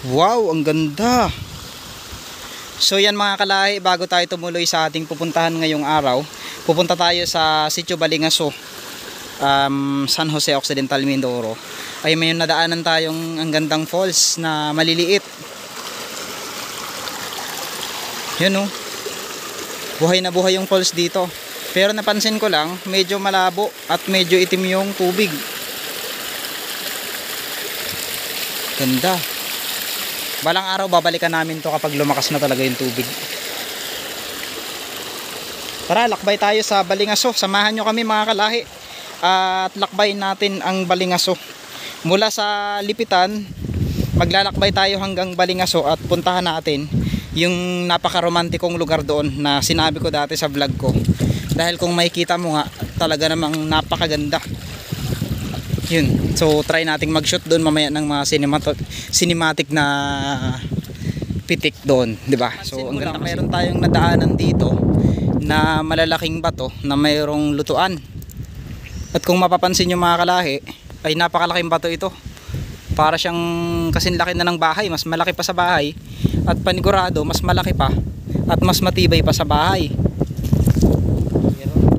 Wow, ang ganda. So yan mga kalahi, bago tayo tumuloy sa ating pupuntahan ngayong araw, pupunta tayo sa Sitio Balingaso, San Jose Occidental, Mindoro. Ay may nadaanan tayong ang gandang falls na maliliit. Yun oh. Buhay na buhay yung falls dito. Pero napansin ko lang, medyo malabo at medyo itim yung tubig. Ganda. Balang araw babalikan namin to kapag lumakas na talaga yung tubig. Tara, lakbay tayo sa Balingaso. Samahan nyo kami mga kalahi. At lakbay natin ang Balingaso. Mula sa Lipitan, maglalakbay tayo hanggang Balingaso at puntahan natin yung napaka-romantikong lugar doon na sinabi ko dati sa vlog ko. Dahil kung makikita mo nga, talaga namang napakaganda. Yun. So try nating mag-shoot doon mamaya ng mga cinematic na pitik doon, 'di ba? So ang ganda, mayroon tayong nadaanan dito na malalaking bato na mayroong lutuan. At kung mapapansin niyo mga kalahi, ay napakalaking bato ito. Para siyang kasing laki na ng bahay, mas malaki pa sa bahay at panigurado mas malaki pa at mas matibay pa sa bahay.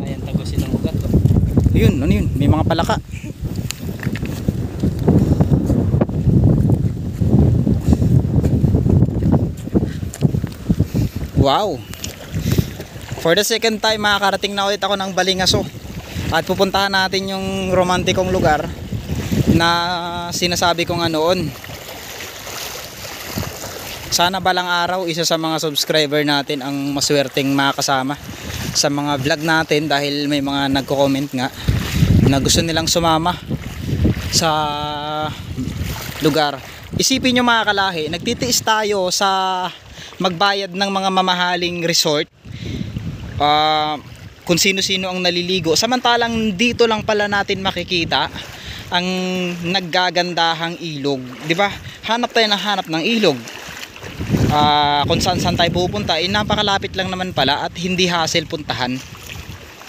Ayan, tagusin ng ugat. Yun, ano yun? May mga palaka. Wow! For the second time makakarating na ulit ako ng Balingaso. At pupuntahan natin yung romantikong lugar na sinasabi ko nga noon. Sana balang araw isa sa mga subscriber natin ang maswerteng makasama sa mga vlog natin, dahil may mga nagko-comment nga na gusto nilang sumama sa lugar. Isipin nyo mga kalahi, nagtitiis tayo sa magbayad ng mga mamahaling resort, kung sino-sino ang naliligo, samantalang dito lang pala natin makikita ang naggagandahang ilog, di ba? Hanap tayo ng hanap ng ilog. Kung saan tayo pupunta, napakalapit lang naman pala at hindi hassle puntahan.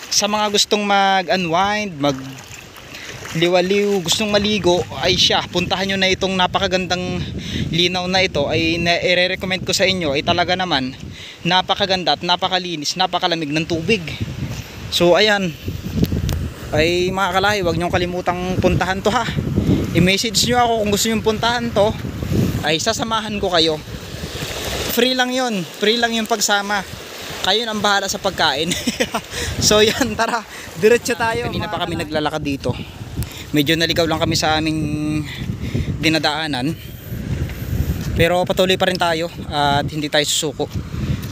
Sa mga gustong mag-unwind, mag-liwaliw, gustong maligo, ay siya, puntahan nyo na itong napakagandang linaw na ito. Ay i-recommend ko sa inyo, ay talaga naman napakaganda at napakalinis, napakalamig ng tubig. So ayan, ay mga kalahi, huwag nyo kalimutang puntahan to ha. I-message nyo ako kung gusto nyo puntahan to, ay sasamahan ko kayo. Free lang yun, free lang yung pagsama. Kayo nang bahala sa pagkain. So yan, tara, diretso tayo. Kanina pa kami naglalakad dito. Medyo naligaw lang kami sa aming dinadaanan. Pero patuloy pa rin tayo at hindi tayo susuko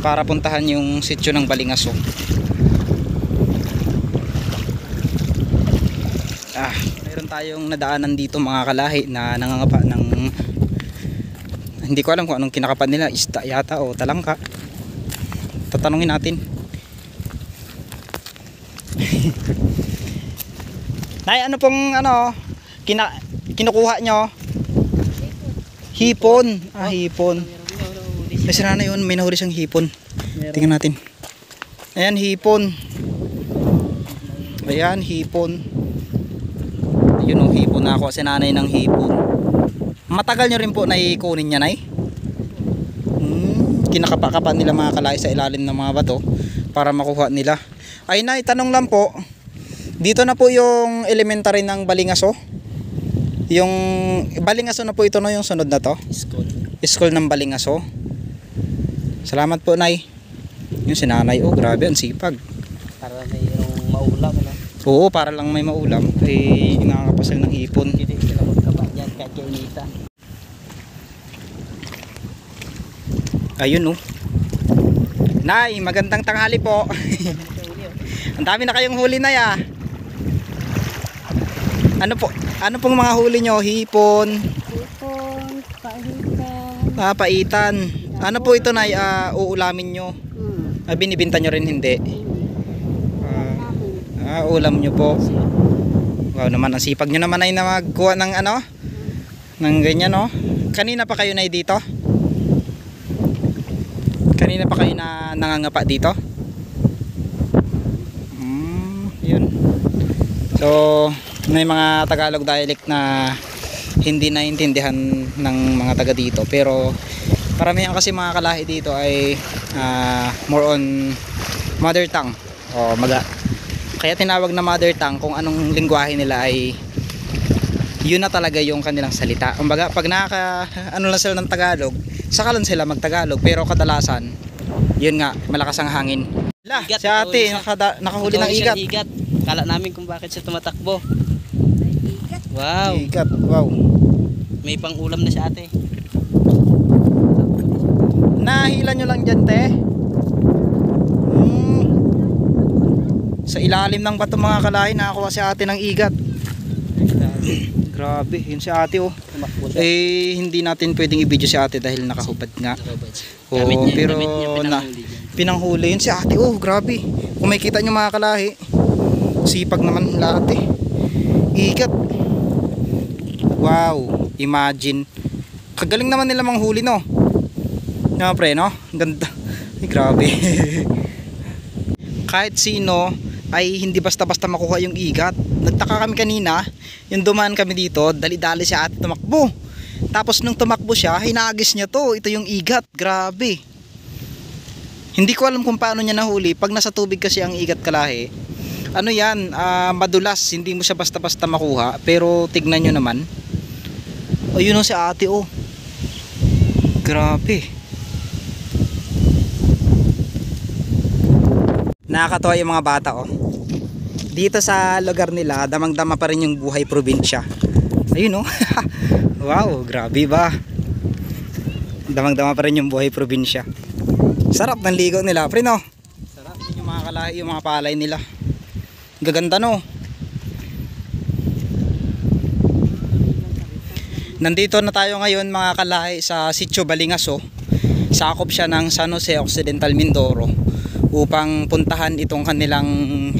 para puntahan yung sitio ng Balingaso. Meron tayong nadaanan dito mga kalahi na nangangapa ng, hindi ko alam kung anong kinakapan nila, isda yata o talangka. Tatanungin natin. Nay, ano pong kinukuha nyo? Hipon. Hipon. Kasi na yun, may nahuli siyang hipon. Tingnan natin. Ayan, hipon. Ayan, hipon. Yun o, hipon na ako kasi nanay ng hipon. Matagal nyo rin po na ikunin niya, nay? Kinakapakapan nila mga kalay sa ilalim ng mga bato para makuha nila. Ay nay, tanong lang po, dito na po yung elementary ng Balingaso? Yung Balingaso na po ito, no? Yung sunod na to? School ng Balingaso. Salamat po nay. Yung sinanay, oh grabe, ang sipag. Para mayroong maulam na. Oo, para lang may maulam. Ay nakakapasal ng hipon. Hindi sila magkaba dyan kahit kainita. Ayun oh. Nay, magandang tanghali po. Ang dami na kayong huli na ya. Ano pong mga huli nyo? Hipon, Paitan. paitan. Ano po ito, nay? Uulamin nyo? Binibinta nyo rin hindi? Ulam nyo po. Wow naman, ang sipag nyo naman ay na magkuha ng ng ganyan, no? Kanina pa kayo na dito? Kanina pa kayo na nangangapa dito? Yun. So may mga Tagalog dialect na hindi naintindihan ng mga taga dito. Pero paramihan kasi mga kalahi dito ay more on mother tongue o kaya tinawag na mother tongue kung anong lengguwahe nila ay yun na talaga yung kanilang salita. Kumbaga pag ano lang sila ng Tagalog, saka lang sila magtagalog, pero kadalasan yun nga, malakas ang hangin. Igat, Si ate nakahuli ng igat. Igat. Kala namin kung bakit siya tumatakbo. Wow. Igat, wow. May pang-ulam na si ate. Nahila nyo lang dyan, te. Sa ilalim ng bato mga kalahi, nakakuha si ate ng igat. Grabe, yun si ate oh. Eh, hindi natin pwedeng i-video si ate dahil nakahubad nga. Oo, pero pinanghuli yun si ate oh, grabe. Kung makikita nyo mga kalahi, sipag naman lahat eh. Igat. Wow, imagine. Kagaling naman nila manghuli no. Nga pre no, ganda. Ay, grabe. Kahit sino ay hindi basta-basta makuha yung igat. Nagtaka kami kanina, yung dumaan kami dito, dali-dali si ate tumakbo. Tapos nung tumakbo siya, hinagis niya to. Ito yung igat, grabe. Hindi ko alam kung paano niya nahuli. Pag nasa tubig kasi ang igat kalahi, ano yan, madulas, hindi mo siya basta-basta makuha. Pero tignan nyo naman. Ayun o si ate oh. Grabe. Nakakatawa yung mga bata oh. Dito sa lugar nila, damang-dama pa rin yung buhay probinsya. Ayun oh. Wow, grabe ba? Damang-dama pa rin yung buhay probinsya. Sarap ng ligo nila, pre no? Sarap yung mga kalahi, yung mga palay nila. Gaganda no? Nandito na tayo ngayon mga kalahi sa Sitio Balingaso. Sakop siya ng San Jose Occidental Mindoro upang puntahan itong kanilang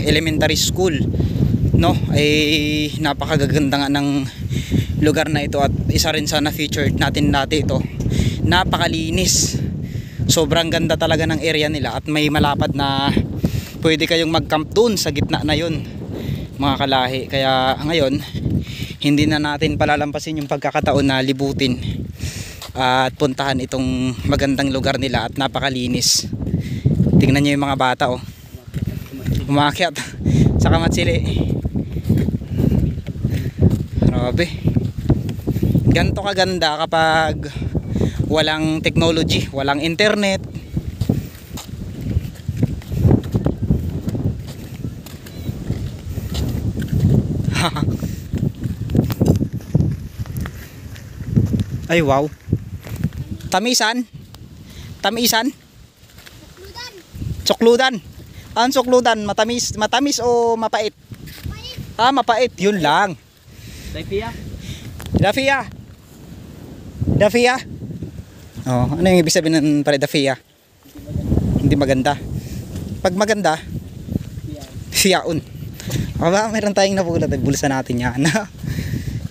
elementary school, no? Ay napakaganda nga ng lugar na ito at isa rin sa na-featured natin dati ito. Napakalinis. Sobrang ganda talaga ng area nila at may malapad na pwede kayong mag-camp doon sa gitna na yun, mga kalahi. Kaya ngayon, hindi na natin palalampasin yung pagkakataon na libutin at puntahan itong magandang lugar nila at napakalinis. Tingnan nyo yung mga bata oh. Umakyat sa kamatsili. Grabe. Ganto kaganda kapag walang technology, walang internet. Ay wow. Tamisan. Tamisan. Sukludan. Ang sukludan, matamis o mapait? Mapait. Mapait, yun lang. Dafia. Dafia. Dafia. Oh, ano yung ibig sabihin ng pare dafia? Hindi maganda. Pag maganda, fiyaon. Aba, meron tayong napulot, bulsa natin yan.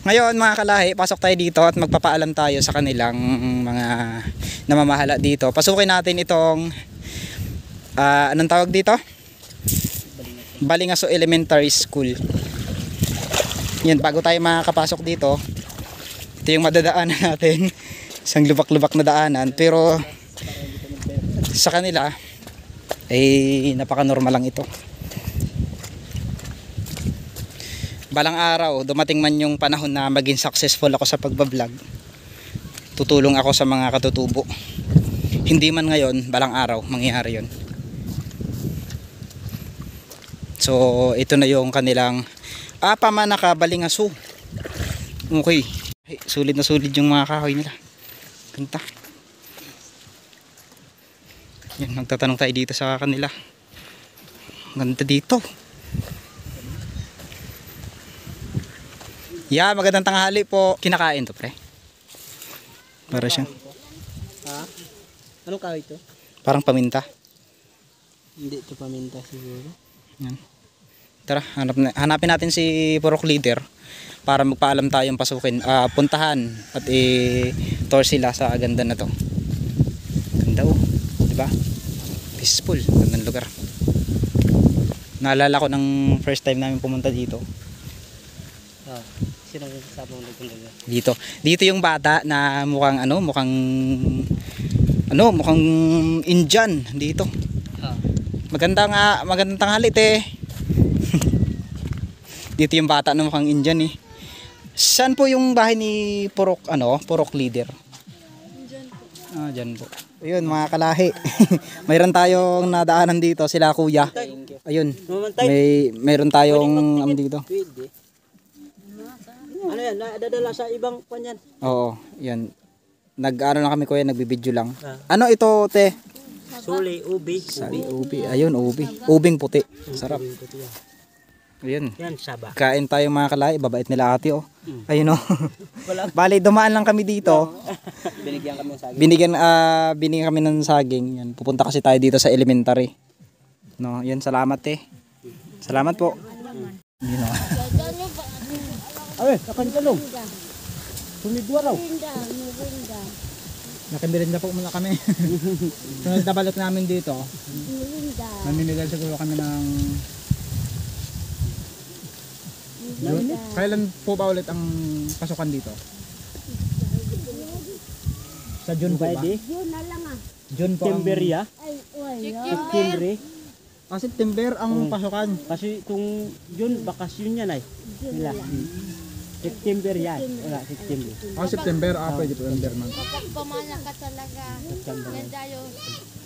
Ngayon mga kalahi, pasok tayo dito at magpapaalam tayo sa kanilang mga namamahala dito. Pasukin natin itong anong tawag dito? Balingaso Elementary School. Yan, bago tayo makakapasok dito, ito yung madadaanan natin. Isang lubak-lubak na daanan, pero sa kanila ay napaka-normal lang ito. Balang araw, dumating man yung panahon na maging successful ako sa pagbablog, tutulong ako sa mga katutubo. Hindi man ngayon, balang araw mangyayari yun. So ito na yung kanilang Pamanaka Balingaso. Okay, sulit na sulit yung mga kahoy nila. Ganda. Yan, magtatanong tayo dito sa kanila. Ganda dito. Yeah, magandang tanghali po. Kinakain to, pre? Para siyang Ha? Anong kahoy ito? parang paminta. Hindi ito paminta siguro. Yan. Tara, hanapin natin si Purok Leader para magpaalam tayong pasukin, puntahan at i-tour sila sa ganda na to. Ganda oh, di ba? Peaceful, gandang lugar. Naalala ko ng first time namin pumunta dito. Sino yung kasama mo nagpunta? Dito yung bata na mukhang mukhang Indian dito. Ah. Magandang tanghali te. Dito yung bata na mukhang Indian eh. Saan po yung bahay ni Purok leader? Diyan po. Ayun mga kalahi. Mayroon tayong nadaanan dito sila kuya. Ayun. Mayroon tayong dito. Pwede. Ano yan? Dadala sa ibang kanyan. Oo, yan. Lang kami kuya, nagbibideo lang. Ano ito, te? Suli, ubi. Ubi. Ayun, ubi. Ubing puti. Sarap. Ayun. Yan, saba. Kain tayo mga kalay. Babait nila ate, oh. Ayun, oh. Bali, dumaan lang kami dito. Binigyan kami ng saging. Binigyan kami ng saging. Yan. Pupunta kasi tayo dito sa elementary. No, yan. Salamat, te. Salamat po. Yun, oh. Ay, kapan ka lang. Tumidwa raw. Nakimbirin na po muna kami. Sunod na balot namin dito. Mamimigay siguro kami ng... Kailan po ba ulit ang pasukan dito? Sa June po ba? June po ang... September ya. September. September ang pasukan. Kasi kung June, bakasyon yan ay. Nila. September yan. Wala, September. September. Pwede po yung Berman. Kapag pamana ka talaga, yan tayo,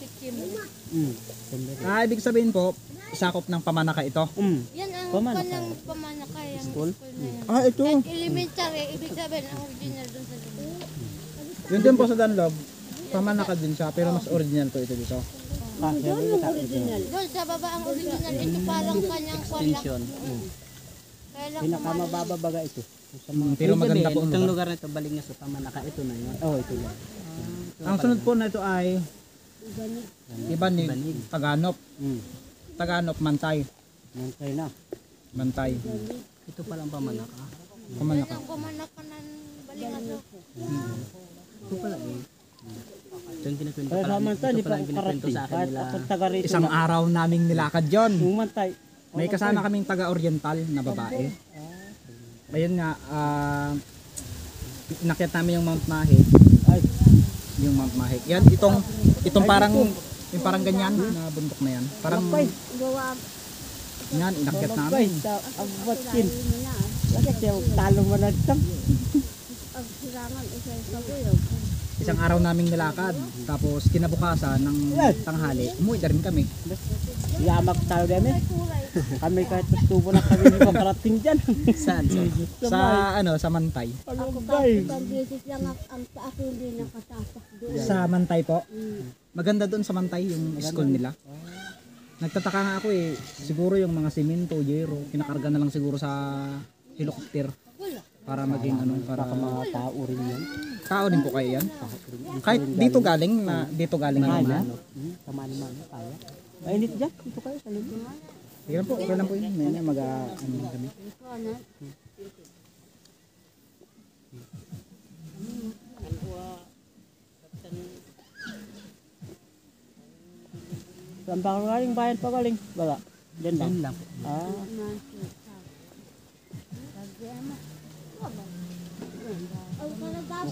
September. September. Ibig sabihin po, sakop ng pamanaka ito. Yan ang Pamanaka. panang pamanaka yung School? school na yan. Ito. Kahit elementary, ibig sabihin ang original dun sa Dunlop. Yun din po sa Dunlop. Pamanaka din siya, pero mas original po ito dito. Doon sa baba ang original, ito parang kanyang Extension. Kaya lang Pinakamababa baga ito. Pero maganda po. Itong lugar na ito, balik nga sa Pamanaka. Ito na yun. Oh, ito yan. Ang sunod po na ito ay Ibanig, Taganop. Taganop, Mantay. Mantay na. Mantay. Ito palang Pamanaka. yan Pamanaka. ang pamanaka ng balingaso. Ito pala eh. Ito yung kinakwento Kaya pala. sa Mantay, Ito di pala pa yung kinakwento sa akin kahit nila. ako taga rito Isang araw naming nilakad yon. Yung Mantay. May kasama kaming taga-oriental na babae. Ayun nga, inakyat namin yung Mount Mahig. Yung Mount Mahig. Yan, itong parang ganyan na bundok na yan. Parang yan, inakyat namin. Abatin. Bakit yung talo mo na ito? Isang araw naming nilakad. Tapos kinabukasan ng tanghali, umuwi na rin kami. Yamak talo din eh. Kami kahit tubo na kami hindi makarating dyan. Saan? Sa Mantay. Ano ba eh? Pag-visit lang ang sa akin din nakatasak doon. Sa Mantay po. Maganda doon sa Mantay yung school nila. Nagtataka nga ako eh, siguro yung mga simento, yero, kinakarga na lang siguro sa helicopter para maging para Mga tao rin yan. tao din po kayo yan. Kahit dito galing na Mahala. ano. Kamali-mali. Kaya. Mainit dyan. Ito kayo sa libo. Okay lang po yun. May kami. Saan ba galing? Bayan pa galing? Wala. Diyan lang. Yan lang.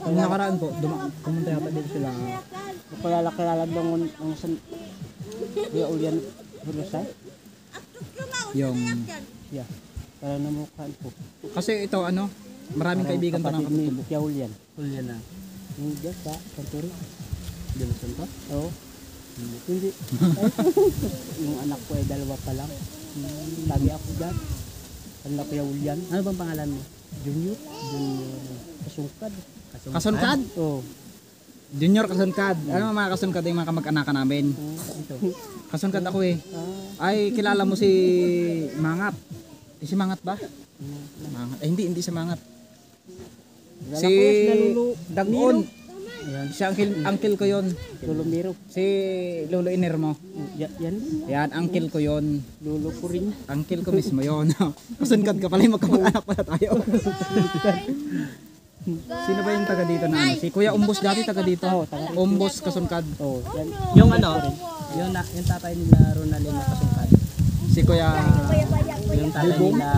Yung nakaraan po, pumunta yata dito sila. Kilala lang ang san... Kuya Ulian Burusay? Yung, Yeah. Para namukhaan po. kasi ito maraming kaibigan to ng Kapatid ni katutubo. Kuya Ulian. Huli na. Yung dyan sa Kanturi. Dito sa ito? Oo. Hindi. Yung anak ko ay 2 pa lang. Lagi ako dyan. Ang na Kuya Ulian. Ano bang pangalan mo? Junior. Junior. Kasungkad. Kasunkad? Oo. Junior Kasunkad. Ano mga Kasunkad yung mga kamag-anakan namin? Ito. Kasunkad ako eh. Ay, kilala mo si Mangat. Si Mangat ba? Mangat. Ay, hindi si Mangat. Si Dagon. Si uncle ko yon. Lolo Miro. Si Lolo Iner mo. Yan. Yan, uncle ko yon. Lolo ko rin. Uncle ko mismo yon. Kasunkad ka pala, magkamag-anak pala tayo. Sino ba yung taga dito na Si Kuya Umbos dati taga dito. Umbos Kasunkad. Oo. Yan. Yung yung tatay nila Ronaldin na Kasungkad. Si Kuya Yung tatay nila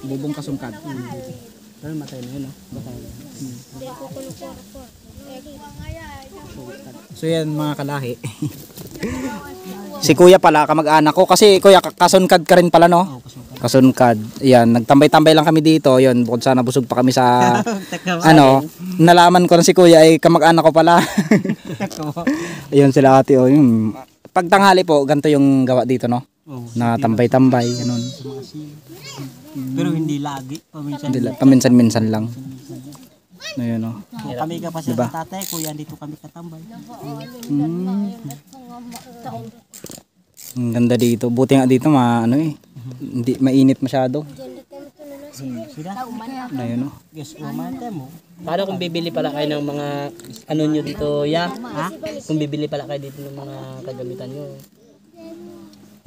Bubong Kasungkad. Pero matay na yun, no? Matay na. Hindi ako kulukor. So yan mga kalahi. Si kuya pala, kamag-anak ko. Kasi kuya, kasunkad ka rin pala, no? Kasunkad. Yan, nagtambay-tambay lang kami dito. Yun, bukod sa nabusog pa kami sa ano, nalaman ko na si kuya ay kamag-anak ko pala. Ayun sila ate, oh. Yung, pag tanghali po, ganito yung gawa dito, no? Na tambay-tambay, ganun. Pero hindi lagi. Paminsan. Hindi lang, paminsan-minsan lang. Ayun, oh. Kami ka pa sa Diba? tatay, kuya dito kami katambay. Ang ganda dito. Buti nga dito, ano eh. Hindi mainit masyado. Sila? Ayun, oh. Yes, umante mo. Paano kung bibili pala kayo ng mga ano nyo dito, ya? Ha? Kung bibili pala kayo dito ng mga kagamitan nyo.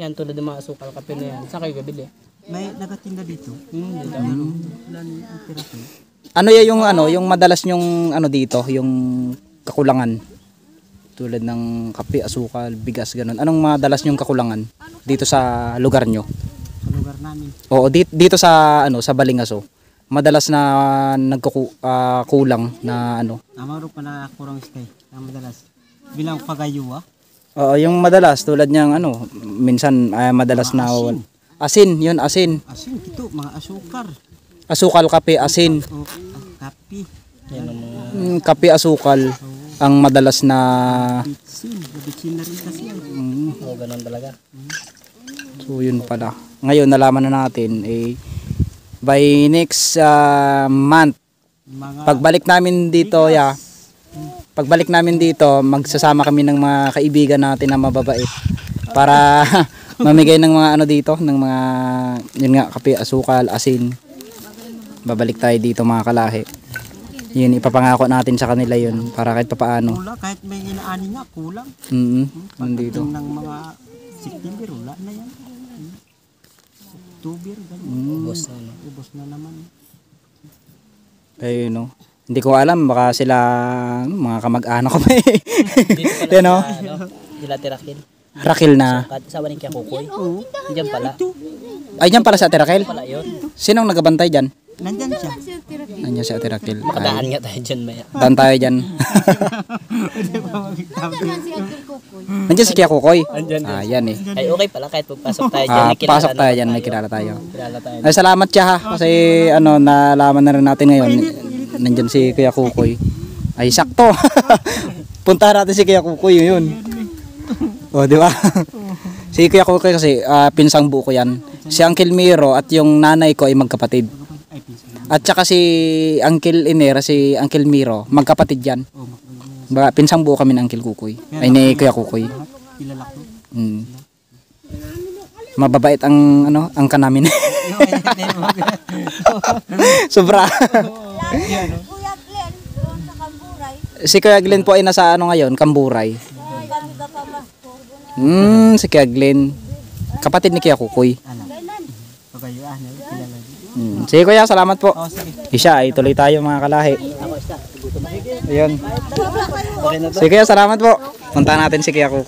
Yan, tulad ng mga asukal, kape na yan. Saan kayo bibili? May nagatinda dito. Dito. Wala ang tira ko. Ano ya yung ano, yung madalas nyong ano dito, yung kakulangan? Tulad ng kape, asukal, bigas, ganun. Anong madalas nyong kakulangan dito sa lugar nyo? Sa lugar namin. Oo, dito sa ano, sa Balingaso. Madalas na kulang na ano. Amaro pa na kurang stay. Ang madalas. Bilang pagayuwa. Oo, yung madalas tulad niyang ano, minsan madalas na asin, yun asin. Asin, ito, mga asukar. Asukal, kape, asin. O, kapi. Yan ang mga... Kape, asukal ang madalas na Bitsin. Bitsin na rin kasi. Oo, ganun talaga. so yun pala. Ngayon nalaman na natin by next month Mga pagbalik namin dito, pagbalik namin dito, magsasama kami ng mga kaibigan natin na mababait para mamigay ng mga ano dito, ng mga yun nga, kape, asukal, asin. Babalik tayo dito mga kalahi. Yun, ipapangako natin sa kanila yun para kahit papaano. kulang, kahit may inaani nga, kulang. Nandito. Pagdating ng mga September, wala na yan. October, ganun. Ubos na, no? Ubos na naman. Ayun, no. Hindi ko alam, baka sila mga kamag-anak ko pa eh. Dito pala Yan, no? sa, ano, Dila Tirakil. Rakil na. Sa waling kaya kukoy. Diyan pala. Ay, dyan pala sa Ate Raquel. Pala yun. Sinong nagabantay dyan? Nandyan siya. Nandiyan si Ate Raquel. Makadaan nga tayo dyan maya. Daan tayo dyan. Nandiyan si Kia Kukoy. Ah, yan eh. Ay, okay pala kahit pagpasok tayo dyan. may kilala Pasok tayo naman dyan, may kilala tayo. Kilala tayo. Ay, salamat siya ha. Kasi ano, nalaman na rin natin ngayon. Nandiyan si Kuya Kukoy. Ay, sakto. Puntahan natin si Kuya Kukoy yun. O, di ba? Si Kuya Kukoy kasi pinsang buko yan. Si Uncle Miro at yung nanay ko ay magkapatid. At saka si Uncle Inera, si Uncle Miro, magkapatid yan. Pinsang buo kami ng Uncle Kukoy. Ay, ni Kuya Kukoy. Kilala ko. Mababait ang ano, ang kanamin. Sobra. Kuya Glenn, doon sa Kamburay. Si Kuya Glenn po ay nasa ano ngayon, Kamburay. Kami ka pa mas po. Si Kuya Glenn. Kapatid ni Kuya Kukoy. Pagayuan, kilala niyo. Sige Kuya, salamat po. Oh, sige. Isa, ay tuloy tayo mga kalahi. Ako isa. Ayun. Okay na to. Sige Kuya, salamat po. Punta natin si Kuya Kukoy.